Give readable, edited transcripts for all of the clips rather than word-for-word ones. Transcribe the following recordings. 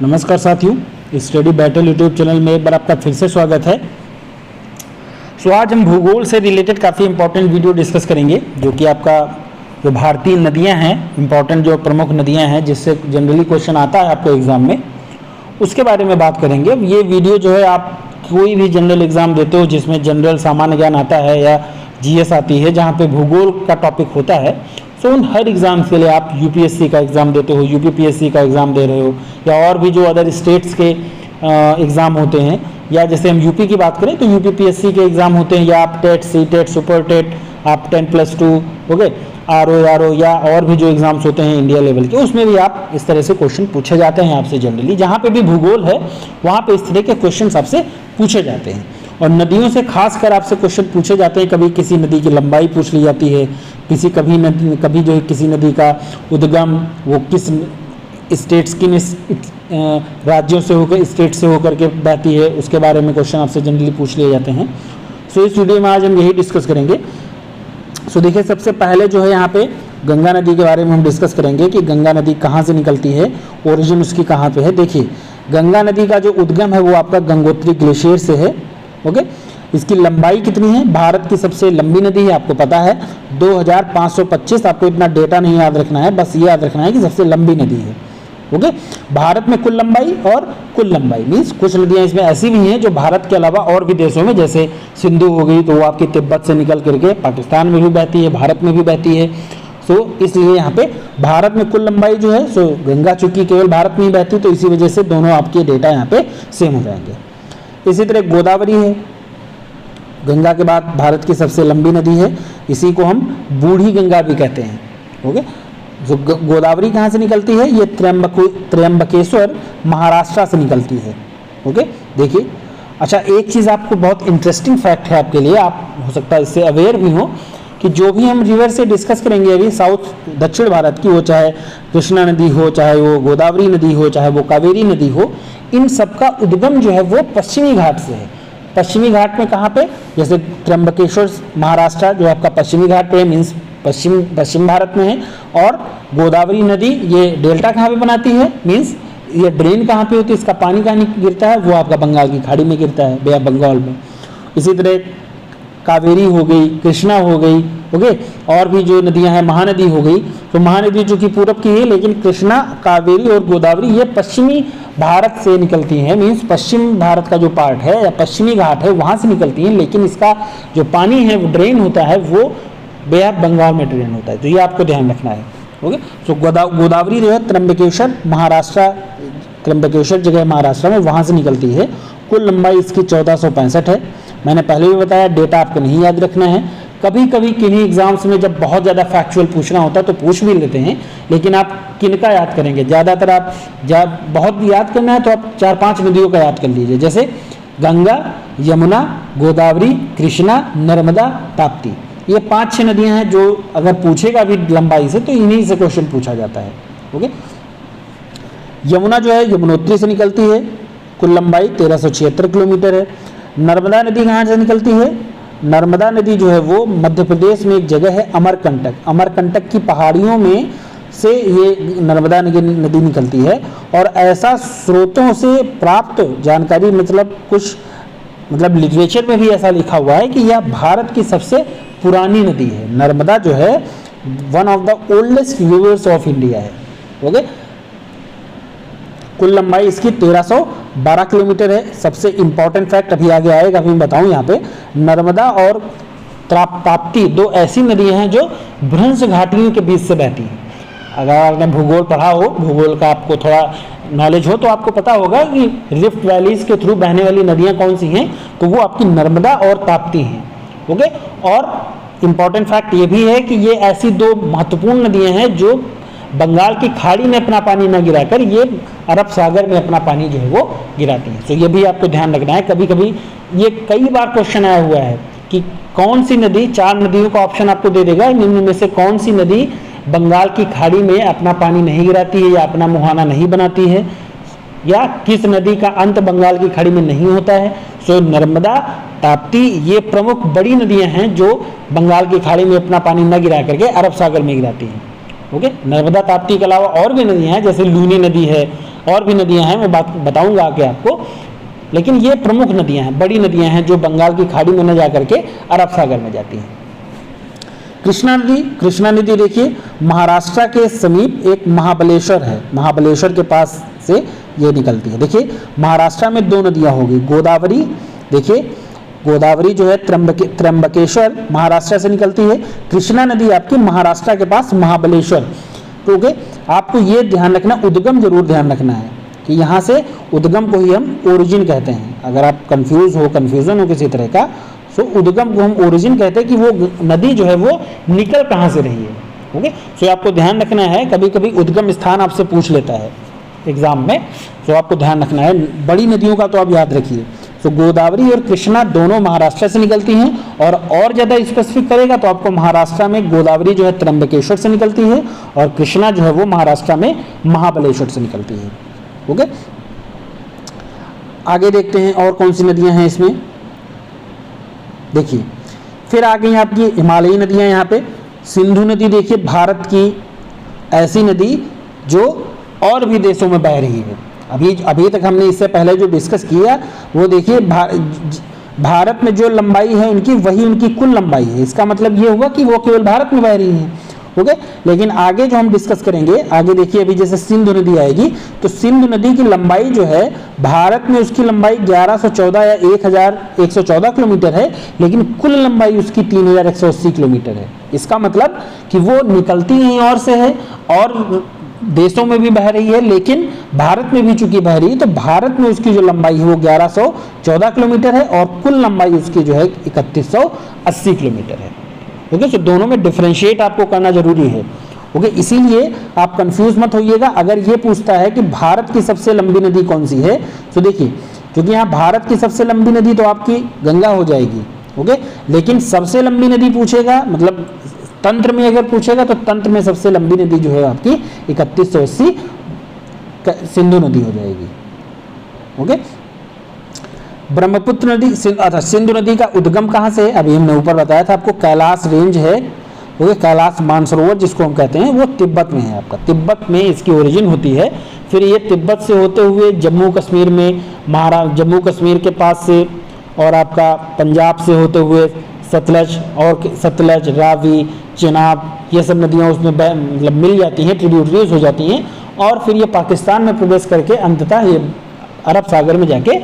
नमस्कार साथियों, study battle YouTube channel में एक बार आपका फिर से स्वागत है। आज हम भूगोल से रिलेटेड काफ़ी इंपॉर्टेंट वीडियो डिस्कस करेंगे, जो कि आपका जो भारतीय नदियां हैं, इंपॉर्टेंट जो प्रमुख नदियां हैं जिससे जनरली क्वेश्चन आता है आपको एग्जाम में, उसके बारे में बात करेंगे। ये वीडियो जो है आप कोई भी जनरल एग्जाम देते हो जिसमें जनरल सामान्य ज्ञान आता है या जीएस आती है, जहाँ पे भूगोल का टॉपिक होता है, तो उन हर एग्ज़ाम के लिए आप यूपीएससी का एग्ज़ाम देते हो, यूपीपीएससी का एग्ज़ाम दे रहे हो, या और भी जो अदर स्टेट्स के एग्ज़ाम होते हैं, या जैसे हम यूपी की बात करें तो यूपीपीएससी के एग्ज़ाम होते हैं, या आप TET, C TET, super TET, आप 10+2 ओके, आरओ या और भी जो एग्ज़ाम्स होते हैं इंडिया लेवल के, उसमें भी आप इस तरह से क्वेश्चन पूछे जाते हैं आपसे। जनरली जहाँ पे भी भूगोल है वहाँ पे इस तरह के क्वेश्चन आपसे पूछे जाते हैं। और नदियों से खासकर आपसे क्वेश्चन पूछे जाते हैं। कभी किसी नदी की लंबाई पूछ ली जाती है, कभी जो है किसी नदी का उद्गम, वो किस स्टेट्स किन राज्यों से होकर, स्टेट से होकर के बहती है, उसके बारे में क्वेश्चन आपसे जनरली पूछ लिए जाते हैं। इस वीडियो में आज हम यही डिस्कस करेंगे। देखिए, सबसे पहले जो है यहाँ पे गंगा नदी के बारे में हम डिस्कस करेंगे कि गंगा नदी कहाँ से निकलती है, ओरिजिन उसकी कहाँ पे है। देखिए, गंगा नदी का जो उद्गम है वो आपका गंगोत्री ग्लेशियर से है। ओके, इसकी लंबाई कितनी है? भारत की सबसे लंबी नदी है, आपको पता है 2525। आपको इतना डेटा नहीं याद रखना है, बस ये याद रखना है कि सबसे लंबी नदी है। ओके, भारत में कुल लंबाई और कुल लंबाई मीन्स कुछ नदियां इसमें ऐसी भी हैं जो भारत के अलावा और भी देशों में, जैसे सिंधु हो गई तो वो आपकी तिब्बत से निकल करके पाकिस्तान में भी बहती है, भारत में भी बहती है। इसलिए यहाँ पे भारत में कुल लंबाई जो है गंगा चूंकि केवल भारत में ही बहती, तो इसी वजह से दोनों आपके डेटा यहाँ पे सेम हो जाएंगे। इसी तरह गोदावरी है, गंगा के बाद भारत की सबसे लंबी नदी है, इसी को हम बूढ़ी गंगा भी कहते हैं। ओके, जो गोदावरी कहाँ से निकलती है? ये त्र्यंबकेश्वर महाराष्ट्र से निकलती है। ओके, देखिए, अच्छा एक चीज़ आपको बहुत इंटरेस्टिंग फैक्ट है आपके लिए, आप हो सकता है इससे अवेयर भी हो कि जो भी हम रिवर से डिस्कस करेंगे अभी साउथ दक्षिण भारत की, वो चाहे कृष्णा नदी हो, चाहे वो गोदावरी नदी हो, चाहे वो कावेरी नदी हो, इन सबका उद्गम जो है वो पश्चिमी घाट से है। पश्चिमी घाट में कहाँ पे? जैसे त्र्यंबकेश्वर महाराष्ट्र जो आपका पश्चिमी घाट पे है, मीन्स पश्चिम भारत में है। और गोदावरी नदी ये डेल्टा कहाँ पे बनाती है, मीन्स ये ड्रेन कहाँ पे होती है, इसका पानी कहाँ गिरता है? वो आपका बंगाल की खाड़ी में गिरता है, बे ऑफ बंगाल में। इसी तरह कावेरी हो गई, कृष्णा हो गई, ओके, और भी जो नदियां हैं, महानदी हो गई। तो महानदी जो कि पूरब की है, लेकिन कृष्णा, कावेरी और गोदावरी ये पश्चिमी भारत से निकलती हैं, मीन्स पश्चिम भारत का जो पार्ट है या पश्चिमी घाट है वहाँ से निकलती हैं, लेकिन इसका जो पानी है वो ड्रेन होता है, वो बे ऑफ बंगाल में ड्रेन होता है। तो ये आपको ध्यान रखना है। ओके, गोदावरी जो है त्र्यंबकेश्वर महाराष्ट्र, त्र्यंबकेश्वर जगह महाराष्ट्र में, वहाँ से निकलती है। कुल लंबाई इसकी 1465 है। मैंने पहले भी बताया, डेटा आपको नहीं याद रखना है। कभी कभी किन्हीं एग्जाम्स में जब बहुत ज़्यादा फैक्चुअल पूछना होता है तो पूछ भी लेते हैं, लेकिन आप किनका याद करेंगे? ज़्यादातर आप बहुत याद करना है तो आप 4-5 नदियों का याद कर लीजिए, जैसे गंगा, यमुना, गोदावरी, कृष्णा, नर्मदा, ताप्ती। ये 5-6 नदियाँ हैं जो अगर पूछेगा भी लंबाई से तो इन्हीं से क्वेश्चन पूछा जाता है। ओके, यमुना जो है यमुनोत्री से निकलती है, कुल लंबाई 1376 किलोमीटर है। नर्मदा नदी कहाँ से निकलती है? नर्मदा नदी जो है वो मध्य प्रदेश में एक जगह है अमरकंटक, अमरकंटक की पहाड़ियों में से ये नर्मदा नदी निकलती है। और ऐसा स्रोतों से प्राप्त जानकारी, मतलब लिटरेचर में भी ऐसा लिखा हुआ है कि यह भारत की सबसे पुरानी नदी है। नर्मदा जो है one of the oldest reverse of India है। ओके, कुल लंबाई इसकी 1312 किलोमीटर है। सबसे इंपॉर्टेंट फैक्ट अभी आगे आएगा, अभी मैं बताऊँ यहाँ पे, नर्मदा और ताप्ती 2 ऐसी नदियाँ हैं जो भ्रंश घाटियों के बीच से बहती हैं। अगर आपने भूगोल पढ़ा हो, भूगोल का आपको थोड़ा नॉलेज हो, तो आपको पता होगा कि रिफ्ट वैलीज के थ्रू बहने वाली नदियाँ कौन सी हैं, तो वो आपकी नर्मदा और ताप्ती हैं। ओके, और इम्पॉर्टेंट फैक्ट ये भी है कि ये ऐसी 2 महत्वपूर्ण नदियाँ हैं जो बंगाल की खाड़ी में अपना पानी न गिराकर ये अरब सागर में अपना पानी जो है वो गिराती हैं। तो ये भी आपको ध्यान रखना है। कभी कभी ये कई बार क्वेश्चन आया हुआ है कि कौन सी नदी, 4 नदियों का ऑप्शन आपको दे देगा, निम्न में से कौन सी नदी बंगाल की खाड़ी में अपना पानी नहीं गिराती है या अपना मुहाना नहीं बनाती है, या किस नदी का अंत बंगाल की खाड़ी में नहीं होता है। नर्मदा, ताप्ती ये प्रमुख बड़ी नदियां हैं जो बंगाल की खाड़ी में अपना पानी न गिरा करके अरब सागर में गिराती हैं। ओके, नर्मदा ताप्ती के अलावा और भी नदियां हैं, जैसे लूनी नदी है, और भी नदियां हैं, मैं बताऊंगा आगे आपको, लेकिन ये प्रमुख नदियां हैं, बड़ी नदियां हैं जो बंगाल की खाड़ी में न जाकर के अरब सागर में जाती हैं। कृष्णा नदी देखिए महाराष्ट्र के समीप एक महाबलेश्वर है, महाबलेश्वर के पास से ये निकलती है। देखिए महाराष्ट्र में दो नदियां होगी, गोदावरी, देखिए गोदावरी जो है त्र्यंबकेश्वर महाराष्ट्र से निकलती है, कृष्णा नदी आपकी महाराष्ट्र के पास महाबलेश्वर। तो ओके, आपको ये ध्यान रखना, उद्गम जरूर ध्यान रखना है कि यहाँ से उद्गम को ही हम ओरिजिन कहते हैं। अगर आप कंफ्यूजन हो किसी तरह का, तो उद्गम को हम ओरिजिन कहते हैं कि वो नदी जो है वो निकल कहाँ से रही है। ओके, सो आपको ध्यान रखना है, कभी कभी उद्गम स्थान आपसे पूछ लेता है एग्जाम में, तो आपको ध्यान रखना है। बड़ी नदियों का तो आप याद रखिए, तो गोदावरी और कृष्णा दोनों महाराष्ट्र से निकलती हैं, और ज़्यादा स्पेसिफिक करेगा तो आपको महाराष्ट्र में गोदावरी जो है त्र्यंबकेश्वर से निकलती है और कृष्णा जो है वो महाराष्ट्र में महाबलेश्वर से निकलती है। ओके, आगे देखते हैं और कौन सी नदियां हैं इसमें। देखिए फिर आ गई आपकी हिमालयी नदियां, यहाँ पे सिंधु नदी देखिए भारत की ऐसी नदी जो और भी देशों में बह रही है। अभी तक हमने इससे पहले जो डिस्कस किया वो देखिए भारत में जो लंबाई है उनकी, वही उनकी कुल लंबाई है। इसका मतलब ये हुआ कि वो केवल भारत में बह रही है। ओके, लेकिन आगे जो हम डिस्कस करेंगे, आगे देखिए अभी जैसे सिंधु नदी आएगी, तो सिंधु नदी की लंबाई जो है भारत में उसकी लंबाई 1114 या 1114 किलोमीटर है, लेकिन कुल लंबाई उसकी 3180 किलोमीटर है। इसका मतलब कि वो निकलती कहीं और से है और देशों में भी बह रही है, लेकिन भारत में भी चूंकि बह रही है, तो भारत में उसकी जो लंबाई है वो 1114 किलोमीटर है और कुल लंबाई उसकी जो है 3180 किलोमीटर है। ओके, तो दोनों में डिफरेंशिएट आपको करना जरूरी है। ओके, इसीलिए आप कंफ्यूज मत होइएगा। अगर ये पूछता है कि भारत की सबसे लंबी नदी कौन सी है, तो देखिए क्योंकि यहाँ भारत की सबसे लंबी नदी तो आपकी गंगा हो जाएगी। ओके, लेकिन सबसे लंबी नदी पूछेगा, मतलब तंत्र में अगर पूछेगा तो तंत्र में सबसे लंबी नदी जो है आपकी 3180 सिंधु नदी हो जाएगी। ओके, ब्रह्मपुत्र नदी सिंधु नदी का उद्गम कहाँ से है, अभी हमने ऊपर बताया था आपको, कैलाश रेंज है। ओके, कैलाश मानसरोवर जिसको हम कहते हैं वो तिब्बत में है आपका, तिब्बत में इसकी ओरिजिन होती है। फिर ये तिब्बत से होते हुए जम्मू कश्मीर में, जम्मू कश्मीर के पास से और आपका पंजाब से होते हुए सतलज, रावी, चेनाब, ये सब नदियाँ उसमें मतलब मिल जाती हैं, ट्रिब्यूटरीज हो जाती हैं, और फिर ये पाकिस्तान में प्रवेश करके अंततः ये अरब सागर में जाके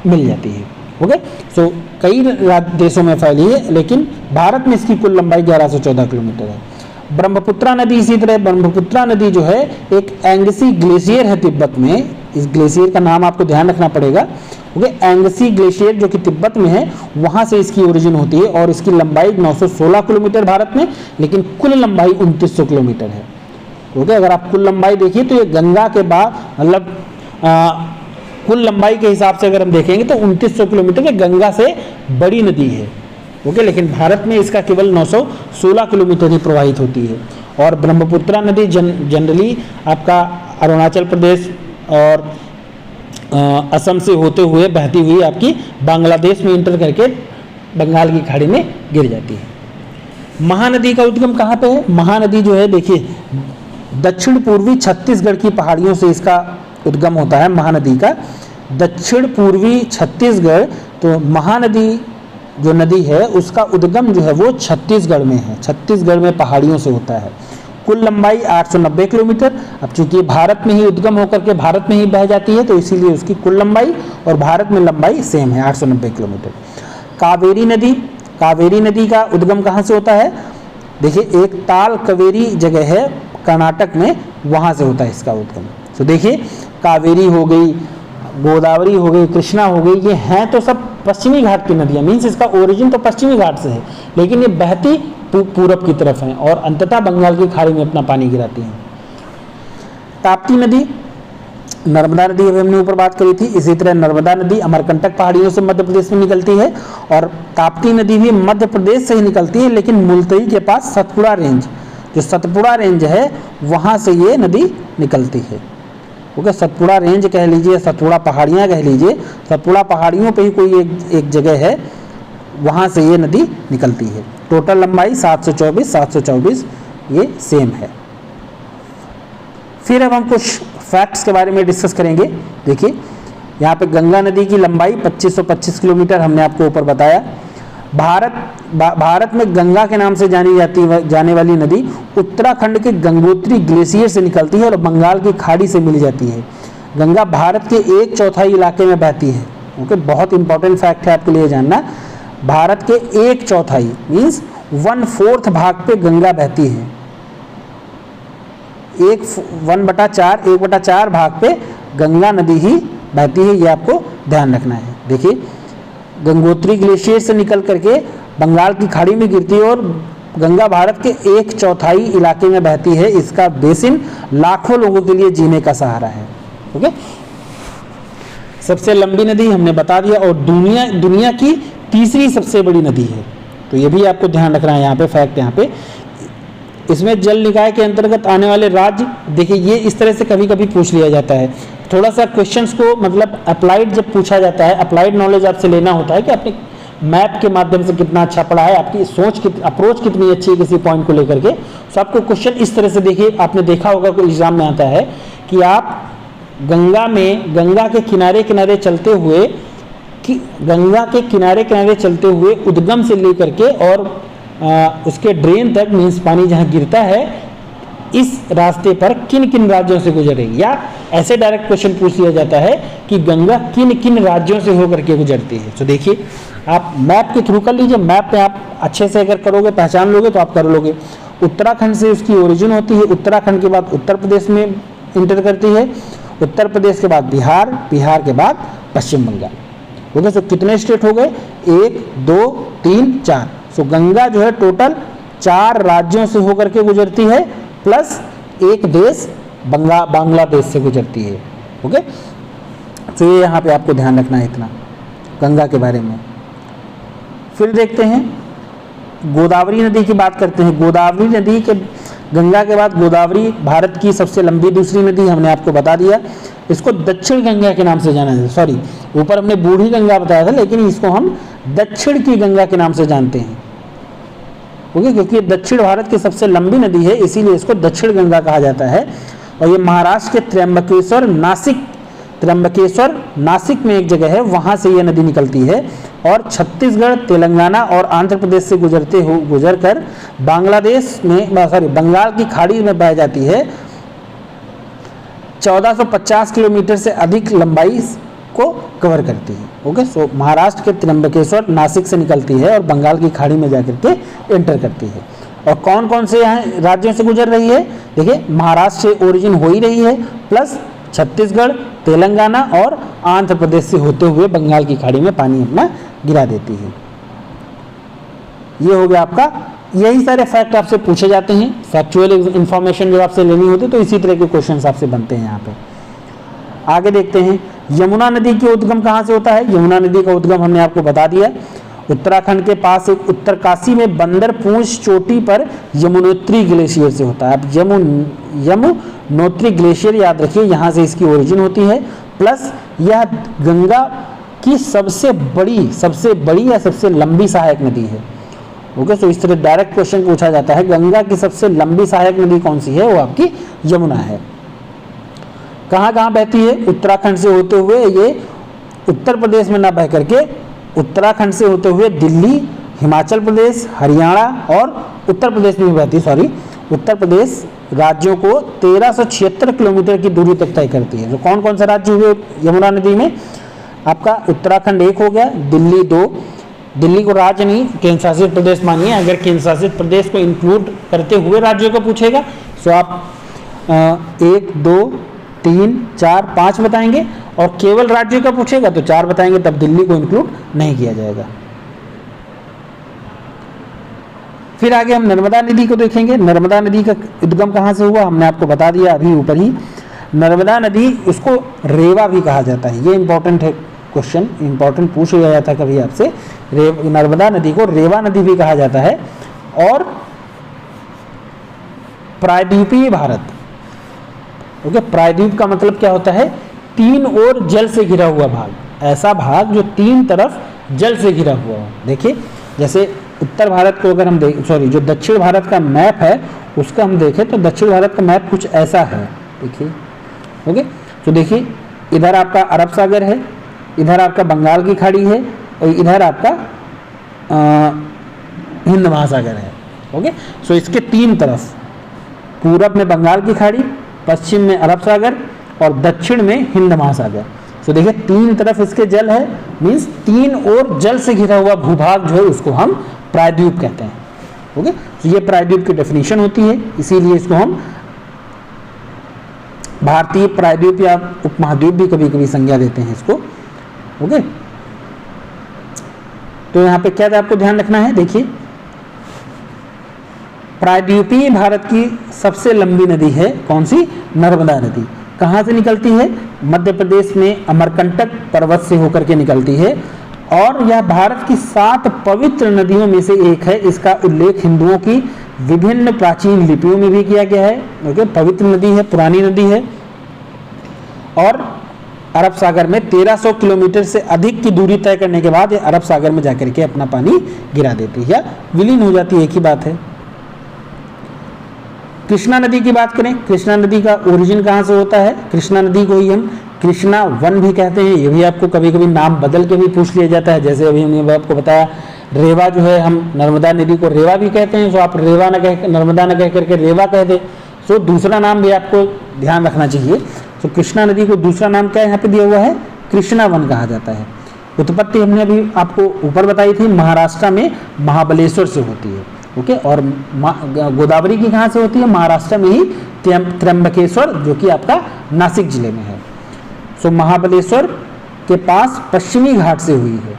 मिल जाती है। ओके, सो कई देशों में फैली है, लेकिन भारत में इसकी कुल लंबाई 1114 किलोमीटर है। ब्रह्मपुत्रा नदी इसी तरह, ब्रह्मपुत्रा नदी जो है एक एंगसी ग्लेशियर है तिब्बत में, इस ग्लेशियर का नाम आपको ध्यान रखना पड़ेगा। ओके, एंगसी ग्लेशियर जो कि तिब्बत में है, वहाँ से इसकी ओरिजिन होती है और इसकी लंबाई 916 किलोमीटर भारत में, लेकिन कुल लंबाई 2900 किलोमीटर है। ओके, अगर आप कुल लंबाई देखिए तो ये गंगा के बाद मतलब कुल लंबाई के हिसाब से अगर हम देखेंगे तो 2900 किलोमीटर गंगा से बड़ी नदी है। ओके, लेकिन भारत में इसका केवल 916 किलोमीटर ही प्रवाहित होती है। और ब्रह्मपुत्रा नदी जनरली आपका अरुणाचल प्रदेश और असम से होते हुए बहती हुई आपकी बांग्लादेश में इंटर करके बंगाल की खाड़ी में गिर जाती है। महानदी का उद्गम कहाँ पे है, महानदी जो है देखिए दक्षिण पूर्वी छत्तीसगढ़ की पहाड़ियों से इसका उद्गम होता है। महानदी का दक्षिण पूर्वी छत्तीसगढ़, तो महानदी जो नदी है उसका उद्गम जो है वो छत्तीसगढ़ में है, छत्तीसगढ़ में पहाड़ियों से होता है। कुल लंबाई 890 किलोमीटर। अब चूंकि भारत में ही उद्गम होकर के भारत में ही बह जाती है, तो इसीलिए उसकी कुल लंबाई और भारत में लंबाई सेम है, 890 किलोमीटर। कावेरी नदी का उद्गम कहाँ से होता है, देखिए एक ताल कवेरी जगह है कर्नाटक में, वहाँ से होता है इसका उद्गम। तो देखिए कावेरी हो गई, गोदावरी हो गई, कृष्णा हो गई, ये हैं तो सब पश्चिमी घाट की नदियाँ, मीन्स इसका ओरिजिन तो पश्चिमी घाट से है, लेकिन ये बहती पूरब की तरफ हैं और अंततः बंगाल की खाड़ी में अपना पानी गिराती हैं। ताप्ती नदी, नर्मदा नदी अभी हमने ऊपर बात करी थी, इसी तरह नर्मदा नदी अमरकंटक पहाड़ियों से मध्य प्रदेश में निकलती है और ताप्ती नदी भी मध्य प्रदेश से ही निकलती है, लेकिन मुल्तई के पास सतपुड़ा रेंज, जो सतपुड़ा रेंज है वहाँ से ये नदी निकलती है। ओके, सतपुड़ा रेंज कह लीजिए, सतपुड़ा पहाड़ियाँ कह लीजिए, सतपुड़ा पहाड़ियों पे ही कोई एक जगह है, वहाँ से ये नदी निकलती है। टोटल लंबाई 724 ये सेम है। फिर अब हम कुछ फैक्ट्स के बारे में डिस्कस करेंगे। देखिए यहाँ पे गंगा नदी की लंबाई 2525 किलोमीटर हमने आपको ऊपर बताया। भारत में गंगा के नाम से जाने वाली नदी उत्तराखंड के गंगोत्री ग्लेशियर से निकलती है और बंगाल की खाड़ी से मिल जाती है। गंगा भारत के 1/4 इलाके में बहती है। ओके, बहुत इंपॉर्टेंट फैक्ट है आपके लिए जानना। भारत के 1/4 मीन्स 1/4 भाग पे गंगा बहती है। 1/4 भाग पे गंगा नदी ही बहती है, ये आपको ध्यान रखना है। देखिए गंगोत्री ग्लेशियर से निकल करके बंगाल की खाड़ी में गिरती है और गंगा भारत के 1/4 इलाके में बहती है। इसका बेसिन लाखों लोगों के लिए जीने का सहारा है। ओके, सबसे लंबी नदी हमने बता दिया और दुनिया की तीसरी सबसे बड़ी नदी है, तो ये भी आपको ध्यान रखना है। यहाँ पे फैक्ट, यहाँ पे इसमें जल निकाय के अंतर्गत आने वाले राज्य, देखिए ये इस तरह से कभी कभी पूछ लिया जाता है। थोड़ा सा क्वेश्चंस को मतलब अप्लाइड जब पूछा जाता है, अप्लाइड नॉलेज आपसे लेना होता है कि आपने मैप के माध्यम से कितना अच्छा पढ़ा है, आपकी अप्रोच कितनी अच्छी है किसी पॉइंट को लेकर के। तो आपको क्वेश्चन इस तरह से देखिए, आपने देखा होगा कोई एग्जाम में आता है कि आप गंगा के किनारे किनारे चलते हुए उद्गम से लेकर के और उसके ड्रेन तक मीन्स पानी जहाँ गिरता है, इस रास्ते पर किन किन राज्यों से गुजरेगी, या ऐसे डायरेक्ट क्वेश्चन पूछ लिया जाता है कि गंगा किन किन राज्यों से होकर के गुजरती है। तो देखिए आप मैप के थ्रू कर लीजिए, मैप में आप अच्छे से अगर करोगे, पहचान लोगे तो आप कर लोगे। उत्तराखंड से उसकी ओरिजिन होती है, उत्तराखंड के बाद उत्तर प्रदेश में इंटर करती है, उत्तर प्रदेश के बाद बिहार, बिहार के बाद पश्चिम बंगाल। ओके, तो कितने स्टेट हो गए? 1 2 3 4। सो गंगा जो है टोटल 4 राज्यों से होकर के गुजरती है, प्लस एक देश बांग्लादेश से गुजरती है। ओके, तो ये यहाँ पे आपको ध्यान रखना है इतना गंगा के बारे में। फिर देखते हैं गोदावरी नदी की बात करते हैं। गोदावरी नदी के गंगा के बाद गोदावरी भारत की सबसे लंबी दूसरी नदी, हमने आपको बता दिया। इसको दक्षिण गंगा के नाम से जाना जाता है। सॉरी, ऊपर हमने बूढ़ी गंगा बताया था, लेकिन इसको हम दक्षिण की गंगा के नाम से जानते हैं। ओके, क्योंकि दक्षिण भारत की सबसे लंबी नदी है, इसीलिए इसको दक्षिण गंगा कहा जाता है। और ये महाराष्ट्र के त्र्यंबकेश्वर नासिक में एक जगह है, वहां से ये नदी निकलती है और छत्तीसगढ़, तेलंगाना और आंध्र प्रदेश से गुजरकर बंगाल की खाड़ी में बह जाती है। 1450 किलोमीटर से अधिक लंबाई को कवर करती है। ओके, सो महाराष्ट्र के त्र्यंबकेश्वर नासिक से निकलती है और बंगाल की खाड़ी में जाकर के एंटर करती है। और कौन कौन से यहाँ राज्यों से गुजर रही है? देखिए महाराष्ट्र से ओरिजिन हो ही रही है, प्लस छत्तीसगढ़, तेलंगाना और आंध्र प्रदेश से होते हुए बंगाल की खाड़ी में पानी अपना गिरा देती है। ये हो गया आपका, यही सारे फैक्ट आपसे पूछे जाते हैं। फैक्चुअल इंफॉर्मेशन जो आपसे लेनी होती है तो इसी तरह के क्वेश्चन आपसे बनते हैं यहाँ पे। आगे देखते हैं यमुना नदी की उद्गम कहाँ से होता है। यमुना नदी का उद्गम हमने आपको बता दिया, उत्तराखंड के पास एक उत्तरकाशी में बंदरपूंछ चोटी पर यमुनोत्री ग्लेशियर से होता है। अब यमुनोत्री ग्लेशियर याद रखिए, यहाँ से इसकी ओरिजिन होती है, प्लस यह गंगा की सबसे बड़ी या सबसे लंबी सहायक नदी है। ओके, तो इस तरह डायरेक्ट क्वेश्चन पूछा जाता है, गंगा की सबसे लंबी सहायक नदी कौन सी है? वो आपकी यमुना है। कहाँ कहाँ बहती है? उत्तराखंड से होते हुए ये उत्तर प्रदेश में ना बह करके उत्तराखंड से होते हुए दिल्ली, हिमाचल प्रदेश, हरियाणा और उत्तर प्रदेश में बहती है। सॉरी, उत्तर प्रदेश राज्यों को 1376 किलोमीटर की दूरी तक तय करती है। तो कौन कौन से राज्य हुए यमुना नदी में? आपका उत्तराखंड एक हो गया, दिल्ली 2, दिल्ली को राज्य नहीं केंद्र शासित प्रदेश मानिए। अगर केंद्र शासित प्रदेश को इंक्लूड करते हुए राज्यों को पूछेगा तो आप 1 2 3 4 5 बताएंगे, और केवल राज्यों का पूछेगा तो 4 बताएंगे, तब दिल्ली को इंक्लूड नहीं किया जाएगा। फिर आगे हम नर्मदा नदी को देखेंगे। नर्मदा नदी का उद्गम कहाँ से हुआ हमने आपको बता दिया अभी ऊपर ही। नर्मदा नदी, उसको रेवा भी कहा जाता है। ये इंपॉर्टेंट है क्वेश्चन, इंपॉर्टेंट पूछ लिया जाता है कभी आपसे। नर्मदा नदी को रेवा नदी भी कहा जाता है। और प्रायद्वीपीय भारत, ओके, प्रायद्वीप का मतलब क्या होता है? 3 ओर जल से घिरा हुआ भाग, ऐसा भाग जो 3 तरफ जल से घिरा हुआ हो। देखिए जैसे उत्तर भारत को अगर हम जो दक्षिण भारत का मैप है उसका हम देखें तो दक्षिण भारत का मैप कुछ ऐसा है। देखिए ओके, तो देखिए इधर आपका अरब सागर है, इधर आपका बंगाल की खाड़ी है और इधर आपका हिंद महासागर है। ओके, सो इसके तीन तरफ, पूरब में बंगाल की खाड़ी, पश्चिम में अरब सागर और दक्षिण में हिंद महासागर। सो देखिए तीन तरफ इसके जल है, मीन्स तीन ओर जल से घिरा हुआ भूभाग जो है उसको हम प्रायद्वीप कहते हैं। ओके, तो ये प्रायद्वीप की डेफिनेशन होती है, इसीलिए इसको हम भारतीय प्रायद्वीप या उपमहाद्वीप भी कभी कभी संज्ञा देते हैं इसको। ओके, तो यहाँ पे क्या आपको ध्यान रखना है, देखिए प्रायद्वीपीय भारत की सबसे लंबी नदी है कौन सी? नर्मदा नदी। कहाँ से निकलती है? मध्य प्रदेश में अमरकंटक पर्वत से होकर के निकलती है और यह भारत की 7 पवित्र नदियों में से एक है। इसका उल्लेख हिंदुओं की विभिन्न प्राचीन लिपियों में भी किया गया है। ओके, पवित्र नदी है, पुरानी नदी है और अरब सागर में 1300 किलोमीटर से अधिक की दूरी तय करने के बाद ये अरब सागर में जाकर के अपना पानी गिरा देती है या विलीन हो जाती है, एक ही बात है। कृष्णा नदी की बात करें, कृष्णा नदी का ओरिजिन कहाँ से होता है? कृष्णा नदी को ही हम कृष्णा वन भी कहते हैं। ये भी आपको कभी कभी नाम बदल के भी पूछ लिया जाता है, जैसे अभी हमने आपको बताया रेवा जो है, हम नर्मदा नदी को रेवा भी कहते हैं, सो आप रेवा न कह नर्मदा न कह करके रेवा कह दे। सो दूसरा नाम भी आपको ध्यान रखना चाहिए। तो कृष्णा नदी को दूसरा नाम क्या यहाँ पे दिया हुआ है? कृष्णा वन कहा जाता है। उत्पत्ति हमने अभी आपको ऊपर बताई थी, महाराष्ट्र में महाबलेश्वर से होती है। ओके, और गोदावरी की कहाँ से होती है? महाराष्ट्र में ही त्र्यंबकेश्वर, जो कि आपका नासिक जिले में है। सो महाबलेश्वर के पास पश्चिमी घाट से हुई है।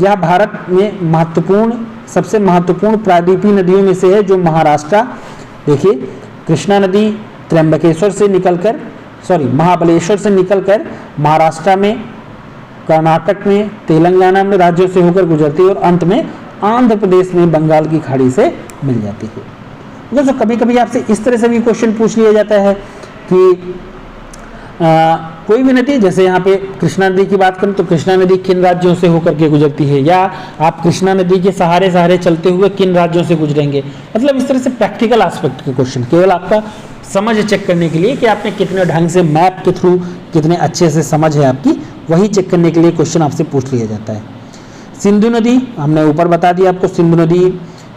यह भारत में सबसे महत्वपूर्ण प्रायद्वीपीय नदियों में से है, जो महाराष्ट्र, देखिए कृष्णा नदी त्र्यंबकेश्वर से निकलकर महाबलेश्वर से निकलकर महाराष्ट्र में, कर्नाटक में, तेलंगाना में राज्यों से होकर गुजरती है और अंत में आंध्र प्रदेश में बंगाल की खाड़ी से मिल जाती है। दोस्तों कभी कभी आपसे इस तरह से भी क्वेश्चन पूछ लिया जाता है कि कोई भी नदी, जैसे यहाँ पे कृष्णा नदी की बात करें तो कृष्णा नदी किन राज्यों से होकर के गुजरती है, या आप कृष्णा नदी के सहारे चलते हुए किन राज्यों से गुजरेंगे। मतलब इस तरह से प्रैक्टिकल एस्पेक्ट के क्वेश्चन, केवल आपका समझ चेक करने के लिए कि आपने कितने ढंग से मैप के थ्रू कितने अच्छे से समझ है आपकी, वही चेक करने के लिए क्वेश्चन आपसे पूछ लिया जाता है। सिंधु नदी हमने ऊपर बता दिया आपको, सिंधु नदी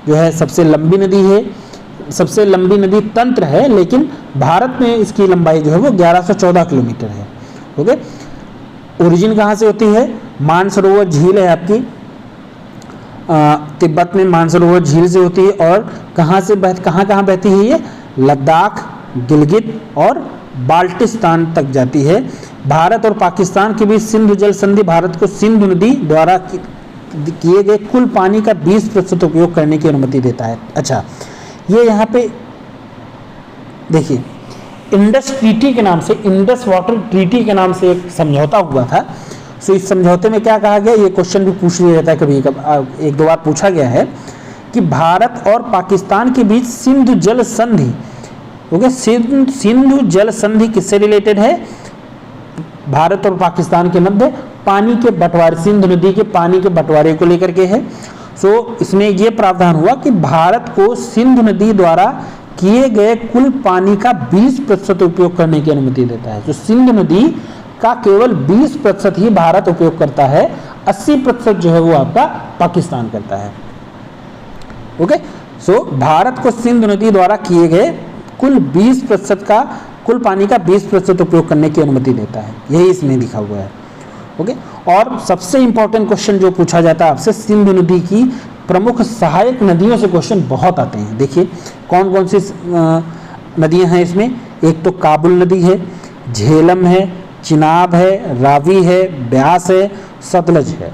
जो है सबसे लंबी नदी है, सबसे लंबी नदी तंत्र है, लेकिन भारत में इसकी लंबाई जो है वो 1114 किलोमीटर है। ओके, ओरिजिन कहाँ से होती है? मानसरोवर झील है आपकी, तिब्बत में मानसरोवर झील से होती है। और कहाँ बहती है ये? लद्दाख, गिलगित और बाल्टिस्तान तक जाती है। भारत और पाकिस्तान के बीच सिंधु जल संधि भारत को सिंधु नदी द्वारा किए गए कुल पानी का 20% उपयोग करने की अनुमति देता है। अच्छा, ये यहाँ पे देखिए इंडस ट्रीटी के नाम से, इंडस वाटर ट्रीटी के नाम से एक समझौता हुआ था। सो इस समझौते में क्या कहा गया, ये क्वेश्चन भी पूछ लिया जाता है, कभी एक दो बार पूछा गया है कि भारत और पाकिस्तान के बीच सिंधु जल संधि, ओके, सिंधु जल संधि किससे रिलेटेड है? भारत और पाकिस्तान के मध्य पानी के बंटवारे, सिंधु नदी के पानी के बंटवारे को लेकर के है। सो इसमें यह प्रावधान हुआ कि भारत को सिंधु नदी द्वारा किए गए कुल पानी का 20% उपयोग करने की अनुमति देता है। तो सिंधु नदी का केवल 20% ही भारत उपयोग करता है, 80% जो है वो आपका पाकिस्तान करता है। ओके, सो भारत को सिंधु नदी द्वारा किए गए कुल 20% का, कुल पानी का 20% उपयोग करने की अनुमति देता है, यही इसमें लिखा हुआ है। ओके, और सबसे इंपॉर्टेंट क्वेश्चन जो पूछा जाता है आपसे, सिंधु नदी की प्रमुख सहायक नदियों से क्वेश्चन बहुत आते हैं। देखिए कौन कौन सी नदियां हैं इसमें? एक तो काबुल नदी है, झेलम है, चिनाब है, रावी है, ब्यास है, सतलज है।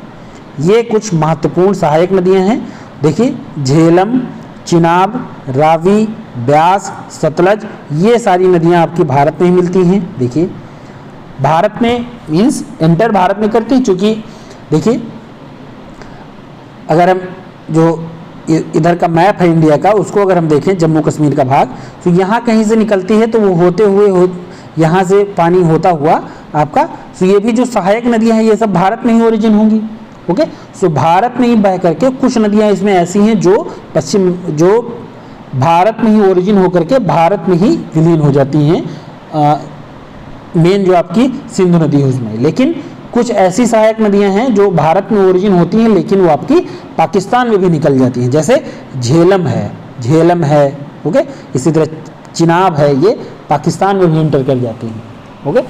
ये कुछ महत्वपूर्ण सहायक नदियां हैं। देखिए झेलम, चिनाब, रावी, ब्यास, सतलज, ये सारी नदियां आपकी भारत में ही मिलती हैं। देखिए भारत में मीन्स एंटर भारत में करती, चूँकि देखिए अगर हम जो इधर का मैप है इंडिया का, उसको अगर हम देखें जम्मू कश्मीर का भाग, तो यहाँ कहीं से निकलती है तो वो होते हुए यहाँ से पानी होता हुआ आपका, तो ये भी जो सहायक नदियाँ हैं ये सब भारत में ही ओरिजिन होंगी। ओके, सो भारत में ही बह करके कुछ नदियाँ इसमें ऐसी हैं जो भारत में ही ओरिजिन होकर के भारत में ही विलीन हो जाती हैं। मेन जो आपकी सिंधु नदी है उसमें। लेकिन कुछ ऐसी सहायक नदियां हैं जो भारत में ओरिजिन होती हैं लेकिन वो आपकी पाकिस्तान में भी निकल जाती हैं, जैसे झेलम है, ओके। इसी तरह चिनाब है, ये पाकिस्तान में भी इंटर कर जाती हैं, ओके।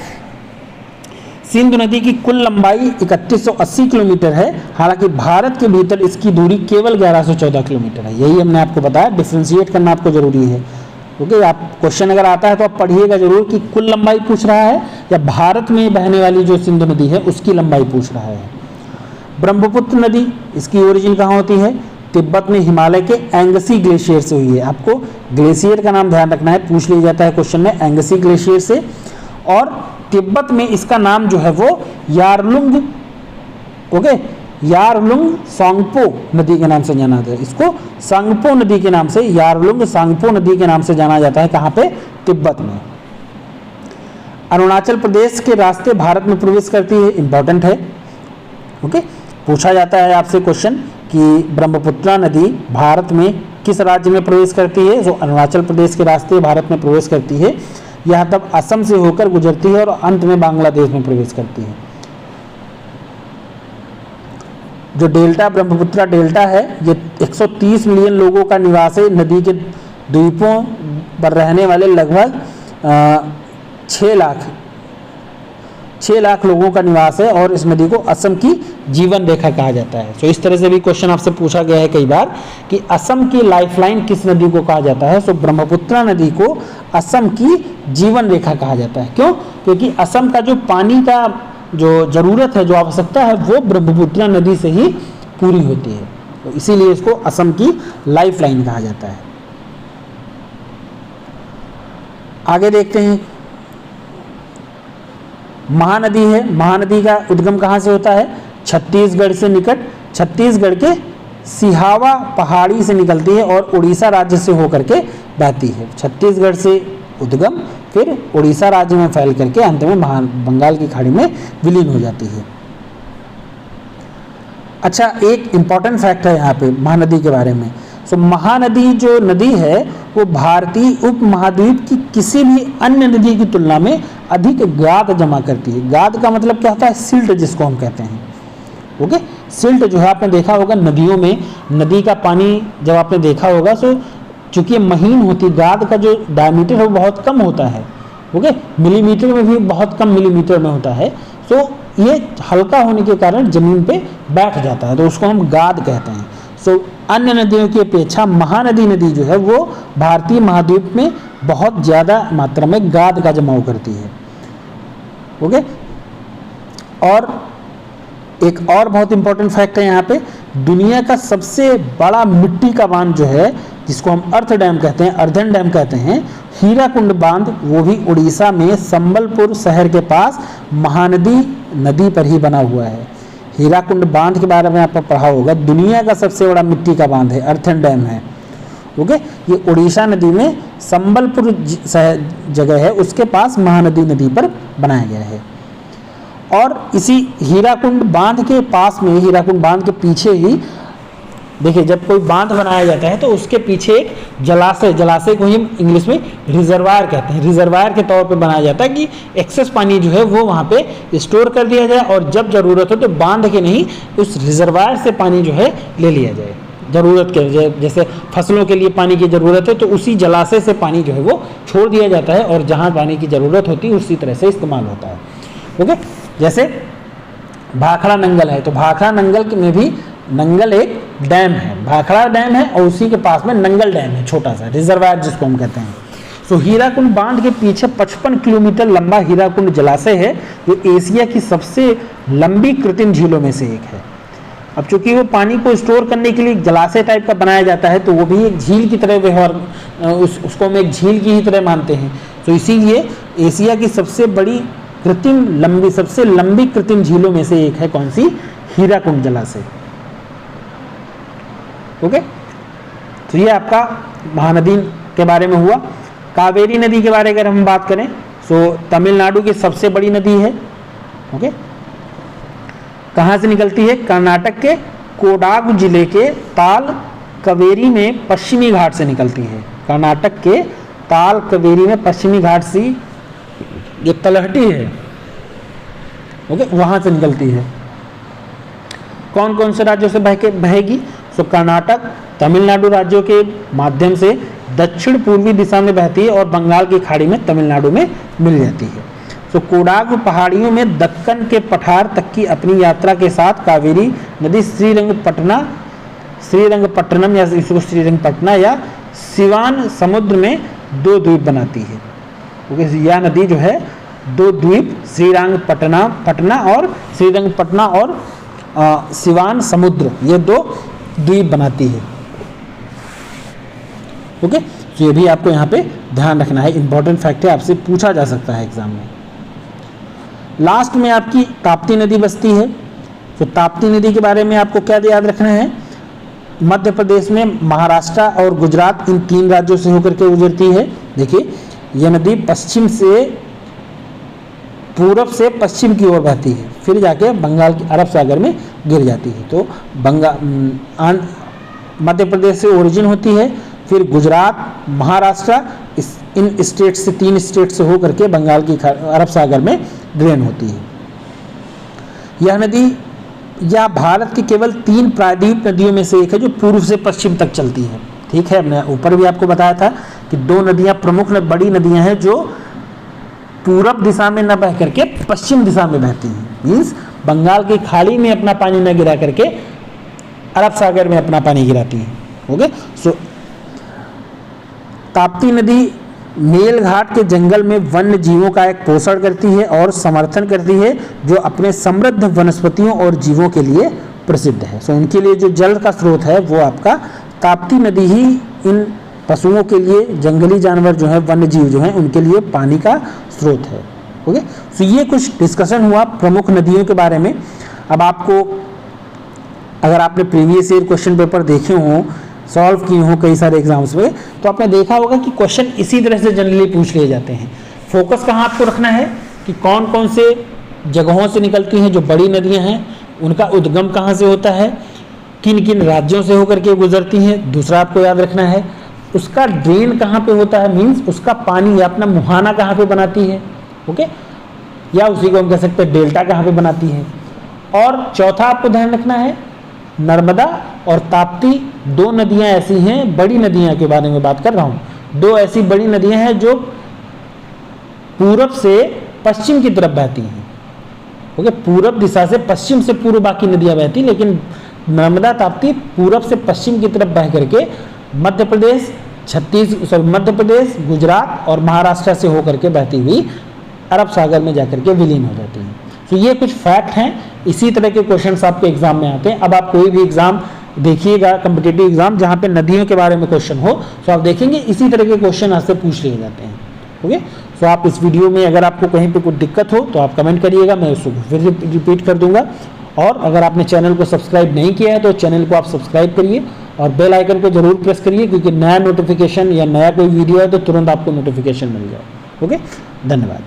सिंधु नदी की कुल लंबाई 3180 किलोमीटर है, हालांकि भारत के भीतर इसकी दूरी केवल 1114 किलोमीटर है। यही हमने आपको बताया, डिफ्रेंशिएट करना आपको जरूरी है, ओके। आप क्वेश्चन अगर आता है तो आप पढ़िएगा जरूर कि कुल लंबाई पूछ रहा है या भारत में बहने वाली जो सिंधु नदी है उसकी लंबाई पूछ रहा है। ब्रह्मपुत्र नदी, इसकी ओरिजिन कहाँ होती है? तिब्बत में हिमालय के एंगसी ग्लेशियर से हुई है। आपको ग्लेशियर का नाम ध्यान रखना है, पूछ लिया जाता है क्वेश्चन में, एंगसी ग्लेशियर से। और तिब्बत में इसका नाम जो है वो यारलुंग, ओके, यारलुंग सांगपो नदी के नाम से जाना जाता है। इसको सांगपो नदी के नाम से, यारलुंग सांगपो नदी के नाम से जाना जाता है। कहाँ पे? तिब्बत में। अरुणाचल प्रदेश के रास्ते भारत में प्रवेश करती है, इंपॉर्टेंट है, ओके। पूछा जाता है आपसे क्वेश्चन कि ब्रह्मपुत्रा नदी भारत में किस राज्य में प्रवेश करती है? जो अरुणाचल प्रदेश के रास्ते भारत में प्रवेश करती है। यह तब असम से होकर गुजरती है और अंत में बांग्लादेश में प्रवेश करती है। जो डेल्टा, ब्रह्मपुत्रा डेल्टा है, ये 130 मिलियन लोगों का निवास है। नदी के द्वीपों पर रहने वाले लगभग 6 लाख लोगों का निवास है और इस नदी को असम की जीवन रेखा कहा जाता है। तो इस तरह से भी क्वेश्चन आपसे पूछा गया है कई बार कि असम की लाइफलाइन किस नदी को कहा जाता है? तो ब्रह्मपुत्रा नदी को असम की जीवन रेखा कहा जाता है। क्यों? क्योंकि असम का जो पानी का जो जरूरत है, जो आवश्यकता है, वो ब्रह्मपुत्रा नदी से ही पूरी होती है, तो इसीलिए इसको असम की लाइफलाइन कहा जाता है। आगे देखते हैं, महानदी है। महानदी का उद्गम कहाँ से होता है? छत्तीसगढ़ से निकट, छत्तीसगढ़ के सिहावा पहाड़ी से निकलती है और उड़ीसा राज्य से होकर के बहती है। छत्तीसगढ़ से उद्गम, फिर उड़ीसा राज्य में फैल करके अंत में बंगाल की खाड़ी में विलीन हो जाती है। अच्छा, एक इंपॉर्टेंट फैक्ट है यहाँ पे महानदी के बारे में। तो महानदी जो नदी है वो भारतीय उपमहाद्वीप की किसी भी अन्य नदी की तुलना में अधिक गाद जमा करती है। गाद का मतलब क्या होता है? सिल्ट, जिसको हम कहते हैं, ओके। सिल्ट जो है आपने देखा होगा नदियों में, नदी का पानी जब आपने देखा होगा तो चूंकि महीन होती, गाद का जो डायमीटर है वो बहुत कम होता है, ओके। मिलीमीटर में भी बहुत कम मिलीमीटर में होता है, तो ये हल्का होने के कारण जमीन पे बैठ जाता है, तो उसको हम गाद कहते हैं। सो अन्य नदियों की अपेक्षा महानदी नदी जो है वो भारतीय महाद्वीप में बहुत ज़्यादा मात्रा में गाद का जमाव करती है, ओके। और एक और बहुत इंपॉर्टेंट फैक्ट है यहाँ पे, दुनिया का सबसे बड़ा मिट्टी का बांध जो है, जिसको हम अर्थ डैम कहते हैं, अर्धन डैम कहते हैं, हीराकुंड बांध, वो भी उड़ीसा में संबलपुर शहर के पास महानदी नदी पर ही बना हुआ है। हीराकुंड बांध के बारे में आपने पढ़ा होगा, दुनिया का सबसे बड़ा मिट्टी का बांध है, अर्थन डैम है, ओके। ये उड़ीसा नदी में संबलपुर जगह है, उसके पास महानदी नदी पर बनाया गया है। और इसी हीराकुंड बांध के पास में, हीराकुंड बांध के पीछे ही देखिए, जब कोई बांध बनाया जाता है तो उसके पीछे एक जलाशय, जलाशय को ही हम इंग्लिश में रिजर्वायर कहते हैं, रिजर्वायर के तौर पे बनाया जाता है कि एक्सेस पानी जो है वो वहाँ पे स्टोर कर दिया जाए और जब ज़रूरत हो तो बांध के नहीं, उस रिजर्वायर से पानी जो है ले लिया जाए। ज़रूरत के, जैसे फसलों के लिए पानी की ज़रूरत है तो उसी जलाशय से पानी जो है वो छोड़ दिया जाता है और जहाँ पानी की ज़रूरत होती है उसी तरह से इस्तेमाल होता है, ओके। जैसे भाखड़ा नंगल है, तो भाखड़ा नंगल में भी, नंगल एक डैम है, भाखड़ा डैम है और उसी के पास में नंगल डैम है, छोटा सा रिजर्वायर जिसको हम कहते हैं। तो हीराकुंड बांध के पीछे 55 किलोमीटर लंबा हीराकुंड जलाशय है, जो एशिया की सबसे लंबी कृत्रिम झीलों में से एक है। अब चूंकि वो पानी को स्टोर करने के लिए जलाशय टाइप का बनाया जाता है, तो वो भी एक झील की तरह व्यवहार, उसको हम एक झील की ही तरह मानते हैं। तो इसीलिए एशिया की सबसे बड़ी सबसे लंबी कृत्रिम झीलों में से एक है कौन सी? हीराकुंड जलाशय, ओके। तो ये आपका महानदी के बारे में हुआ। कावेरी नदी के बारे में अगर हम बात करें तो तमिलनाडु की सबसे बड़ी नदी है, ओके। कहाँ से निकलती है? कर्नाटक के कोडागु जिले के ताल कावेरी में पश्चिमी घाट से निकलती है। कर्नाटक के ताल कावेरी में पश्चिमी घाट से जो तलहटी है, ओके, वहां से निकलती है। कौन कौन से राज्यों से बहेगी? सो कर्नाटक, तमिलनाडु राज्यों के माध्यम से दक्षिण पूर्वी दिशा में बहती है और बंगाल की खाड़ी में तमिलनाडु में मिल जाती है। सो कोडागु पहाड़ियों में दक्कन के पठार तक की अपनी यात्रा के साथ कावेरी नदी श्रीरंगपट्टनम या इसको श्रीरंगपटना या सिवान समुद्र में 2 द्वीप बनाती है। ओके, यह नदी जो है 2 द्वीप पटना और श्रीरंगपटना और सिवान समुद्र, ये 2 द्वीप बनाती है। ओके, तो ये भी आपको यहाँ पे ध्यान रखना है, इंपॉर्टेंट फैक्ट है, आपसे पूछा जा सकता है एग्जाम में। लास्ट में आपकी ताप्ती नदी बसती है। तो ताप्ती नदी के बारे में आपको क्या याद रखना है? मध्य प्रदेश में महाराष्ट्र और गुजरात, इन 3 राज्यों से होकर के गुजरती है। देखिए, यह नदी पश्चिम से पूरब से पश्चिम की ओर बहती है, फिर जाके बंगाल के अरब सागर में गिर जाती है। तो मध्य प्रदेश से ओरिजिन होती है, फिर गुजरात, महाराष्ट्र, इन स्टेट से 3 स्टेट से होकर के बंगाल की अरब सागर में ड्रेन होती है। यह नदी या भारत की केवल 3 प्रायद्वीप नदियों में से एक है जो पूर्व से पश्चिम तक चलती है। ठीक है, हमने ऊपर भी आपको बताया था कि 2 नदियां प्रमुख बड़ी नदियां हैं जो पूरब दिशा में न बह करके पश्चिम दिशा में बहती हैं, मीन्स बंगाल की खाड़ी में अपना पानी न गिरा करके अरब सागर में अपना पानी गिराती हैं। ओके, सो ताप्ती नदी मेलघाट के जंगल में वन्य जीवों का एक पोषण करती है और समर्थन करती है, जो अपने समृद्ध वनस्पतियों और जीवों के लिए प्रसिद्ध है। सो उनके लिए जो जल का स्रोत है वो आपका ताप्ती नदी ही इन पशुओं के लिए, जंगली जानवर जो है, वन्य जीव जो हैं, उनके लिए पानी का स्रोत है। ओके, सो ये कुछ डिस्कशन हुआ प्रमुख नदियों के बारे में। अब आपको, अगर आपने प्रीवियस ईयर क्वेश्चन पेपर देखे हों, सॉल्व किए हों कई सारे एग्जाम्स में, तो आपने देखा होगा कि क्वेश्चन इसी तरह से जनरली पूछ लिए जाते हैं। फोकस कहाँ आपको रखना है कि कौन कौन से जगहों से निकलती हैं जो बड़ी नदियाँ हैं, उनका उद्गम कहाँ से होता है, किन किन राज्यों से होकर के गुजरती हैं। दूसरा आपको याद रखना है उसका ड्रेन कहाँ पे होता है, मीन्स उसका पानी या अपना मुहाना कहाँ पे बनाती है। ओके, या उसी को हम कह सकते हैं डेल्टा कहाँ पे बनाती है। और चौथा आपको ध्यान रखना है, नर्मदा और ताप्ती 2 नदियां ऐसी हैं, बड़ी नदियां के बारे में बात कर रहा हूँ, 2 ऐसी बड़ी नदियां हैं जो पूरब से पश्चिम की तरफ बहती हैं। ओके, पूरब दिशा से पश्चिम से पूर्व बाकी नदियां बहती, लेकिन नर्मदा ताप्ती पूरब से पश्चिम की तरफ बह करके मध्य प्रदेश, गुजरात और महाराष्ट्र से होकर के बहती हुई अरब सागर में जाकर के विलीन हो जाती हैं। तो ये कुछ फैक्ट हैं, इसी तरह के क्वेश्चंस आपके एग्जाम में आते हैं। अब आप कोई भी एग्जाम देखिएगा, कॉम्पिटिटिव एग्जाम जहाँ पे नदियों के बारे में क्वेश्चन हो, तो आप देखेंगे इसी तरह के क्वेश्चन आपसे पूछ लिए जाते हैं। ओके, तो आप इस वीडियो में अगर आपको कहीं पे कुछ दिक्कत हो तो आप कमेंट करिएगा, मैं उसको फिर रिपीट कर दूंगा। और अगर आपने चैनल को सब्सक्राइब नहीं किया है तो चैनल को आप सब्सक्राइब करिए और बेल आइकन को जरूर प्रेस करिए, क्योंकि नया नोटिफिकेशन या नया कोई वीडियो है तो तुरंत आपको नोटिफिकेशन मिल जाए। ओके, धन्यवाद।